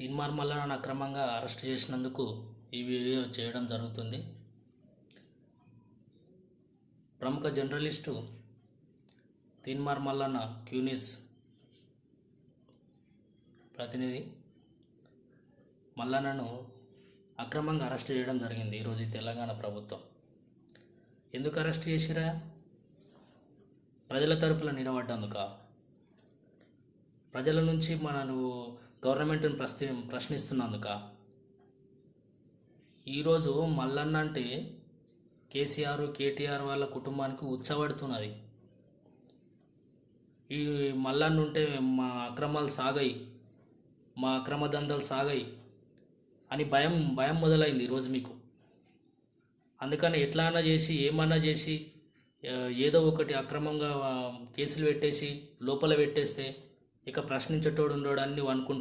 తీన్మార్ మల్లన్నను అక్రమంగా అరెస్ట్ చేసినందుకు ఈ వీడియో చేయడం జరుగుతుంది. ప్రముఖ జర్నలిస్టు తీన్మార్ మల్లన్న క్యూనిస్ ప్రతినిధి మల్లన్నను అక్రమంగా అరెస్ట్ చేయడం జరిగింది ఈరోజు తెలంగాణ ప్రభుత్వం. ఎందుకు అరెస్ట్ చేసిరా? ప్రజల తరపున నిలబడ్డందుక? ప్రజల నుంచి మనను గవర్నమెంట్ని ప్రశ్నిస్తున్నందుక? ఈరోజు మల్లన్న అంటే కేసీఆర్ కేటీఆర్ వాళ్ళ కుటుంబానికి ఉచ్చబడుతున్నది. ఈ మల్లన్న ఉంటే మా అక్రమాలు సాగాయి, మా అక్రమ దందాలు సాగాయి అని భయం మొదలైంది ఈరోజు మీకు. అందుకని ఎట్లా అన్నా చేసి ఏమన్నా చేసి ఏదో ఒకటి అక్రమంగా కేసులు పెట్టేసి లోపల పెట్టేస్తే ఇక ప్రశ్నించేటోడు ఉండడు అని నువ్వు అనుకుంటున్నావు.